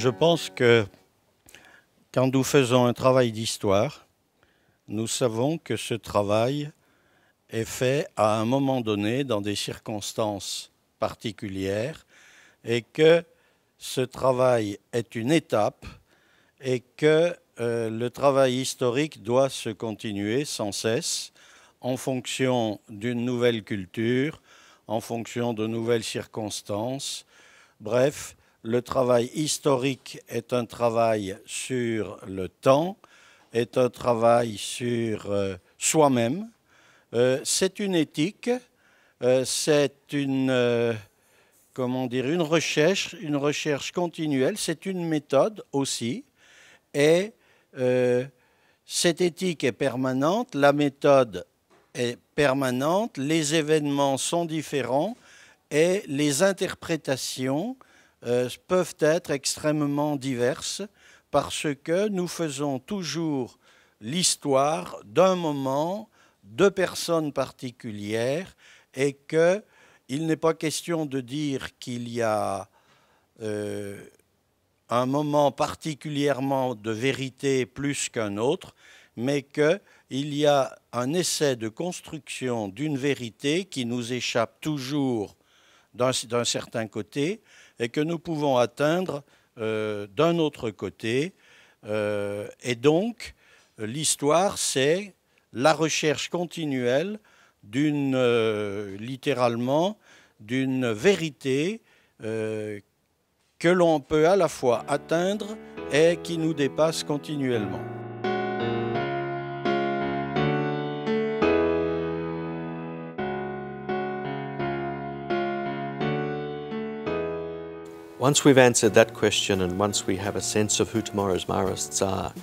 Je pense que quand nous faisons un travail d'histoire, nous savons que ce travail est fait à un moment donné, dans des circonstances particulières, et que ce travail est une étape et que le travail historique doit se continuer sans cesse en fonction d'une nouvelle culture, en fonction de nouvelles circonstances. Bref, le travail historique est un travail sur le temps, est un travail sur soi-même. C'est une éthique, c'est une recherche continuelle, c'est une méthode aussi. Et cette éthique est permanente, la méthode est permanente, les événements sont différents et les interprétations peuvent être extrêmement diverses parce que nous faisons toujours l'histoire d'un moment, de personnes particulières et qu'il n'est pas question de dire qu'il y a un moment particulièrement de vérité plus qu'un autre, mais qu'il y a un essai de construction d'une vérité qui nous échappe toujours d'un certain côté et que nous pouvons atteindre d'un autre côté. Et donc, l'histoire, c'est la recherche continuelle littéralement, d'une vérité que l'on peut à la fois atteindre et qui nous dépasse continuellement. Once we've answered that question and once we have a sense of who tomorrow's Marists are,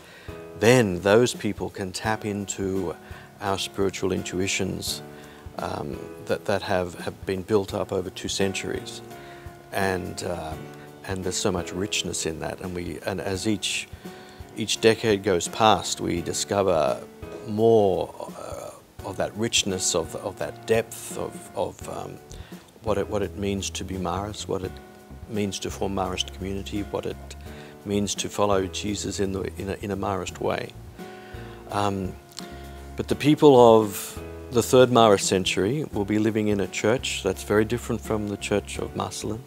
then those people can tap into our spiritual intuitions that have been built up over 2 centuries. And there's so much richness in that. And as each decade goes past, we discover more of that richness, of that depth, of what it means to be Marist, what it means to form Marist community, what it means to follow Jesus in a Marist way. But the people of the 3rd Marist century will be living in a church that's very different from the church of Marcelin,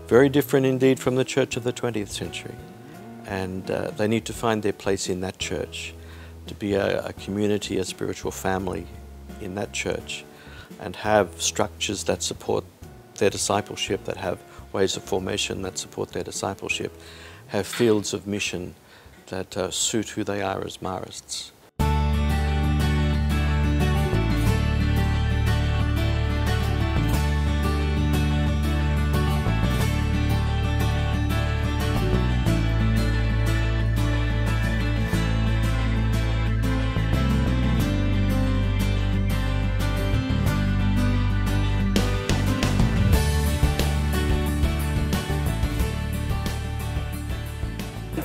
very different indeed from the church of the 20th century. And they need to find their place in that church, to be a community, a spiritual family in that church, and have structures that support their discipleship, that have ways of formation that support their discipleship, have fields of mission that suit who they are as Marists.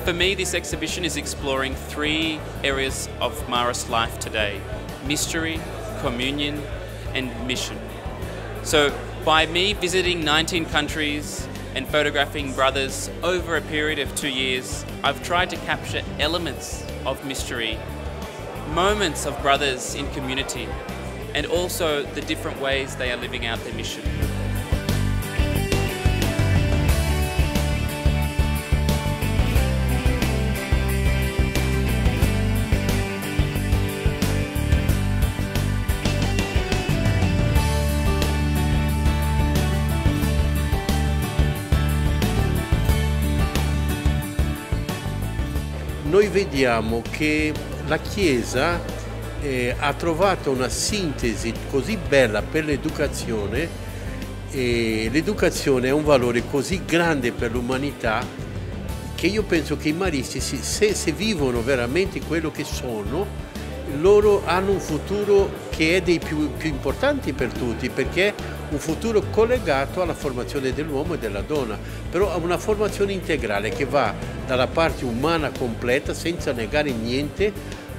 For me, this exhibition is exploring 3 areas of Marist life today: mystery, communion, and mission. So by me visiting 19 countries and photographing brothers over a period of 2 years, I've tried to capture elements of mystery, moments of brothers in community, and also the different ways they are living out their mission. Noi vediamo che la Chiesa ha trovato una sintesi così bella per l'educazione, e l'educazione è un valore così grande per l'umanità che io penso che i maristi, se vivono veramente quello che sono, loro hanno un futuro che è dei più importanti per tutti, perché è un futuro collegato alla formazione dell'uomo e della donna, però a una formazione integrale che va dalla parte umana completa, senza negare niente,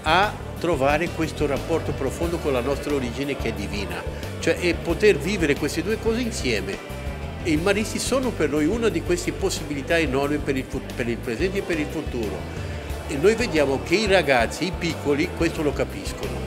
a trovare questo rapporto profondo con la nostra origine che è divina, cioè e poter vivere queste 2 cose insieme. E i maristi sono per noi una di queste possibilità enormi per il presente e per il futuro. E noi vediamo che i ragazzi, i piccoli, questo lo capiscono.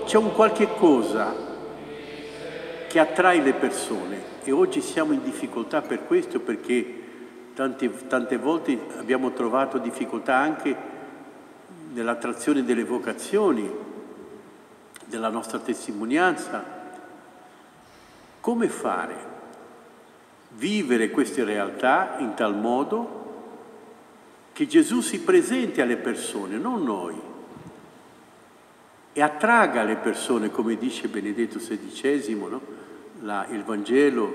C'è un qualche cosa che attrae le persone e oggi siamo in difficoltà per questo, perché tante volte abbiamo trovato difficoltà anche nell'attrazione delle vocazioni, della nostra testimonianza. Come fare? Vivere queste realtà in tal modo che Gesù si presenti alle persone, non noi, e attraga le persone, come dice Benedetto XVI, no? Il Vangelo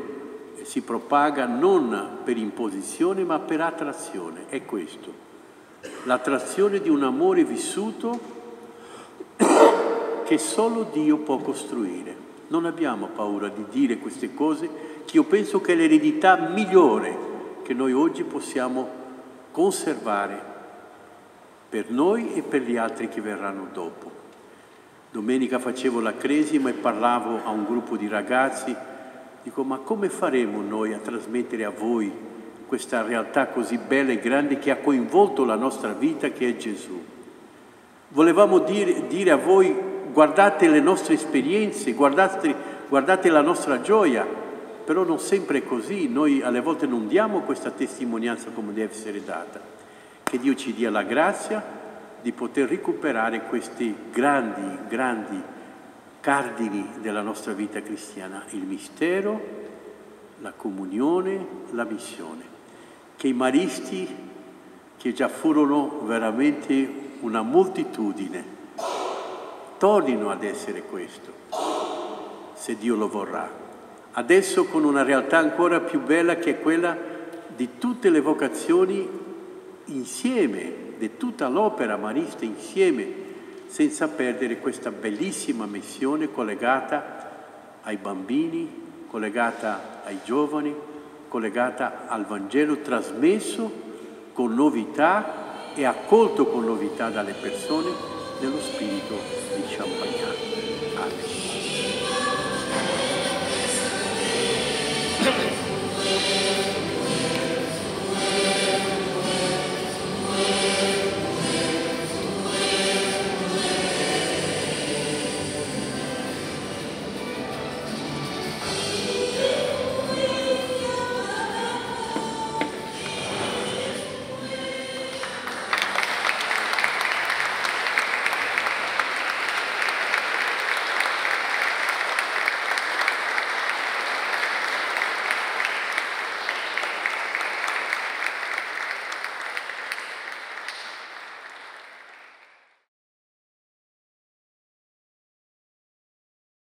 si propaga non per imposizione ma per attrazione. È questo, l'attrazione di un amore vissuto che solo Dio può costruire. Non abbiamo paura di dire queste cose, che io penso che è l'eredità migliore che noi oggi possiamo conservare per noi e per gli altri che verranno dopo. Domenica facevo la cresima e parlavo a un gruppo di ragazzi, dico: ma come faremo noi a trasmettere a voi questa realtà così bella e grande che ha coinvolto la nostra vita, che è Gesù? Volevamo dire a voi: guardate le nostre esperienze, guardate la nostra gioia, però non sempre è così, noi alle volte non diamo questa testimonianza come deve essere data. Che Dio ci dia la grazia di poter recuperare questi grandi cardini della nostra vita cristiana, il mistero, la comunione, la missione, che i maristi, che già furono veramente una moltitudine, tornino ad essere questo, se Dio lo vorrà. Adesso con una realtà ancora più bella, che è quella di tutte le vocazioni insieme, di tutta l'opera marista insieme, senza perdere questa bellissima missione collegata ai bambini, collegata ai giovani, collegata al Vangelo trasmesso con novità e accolto con novità dalle persone nello spirito di Champagnat. Amen.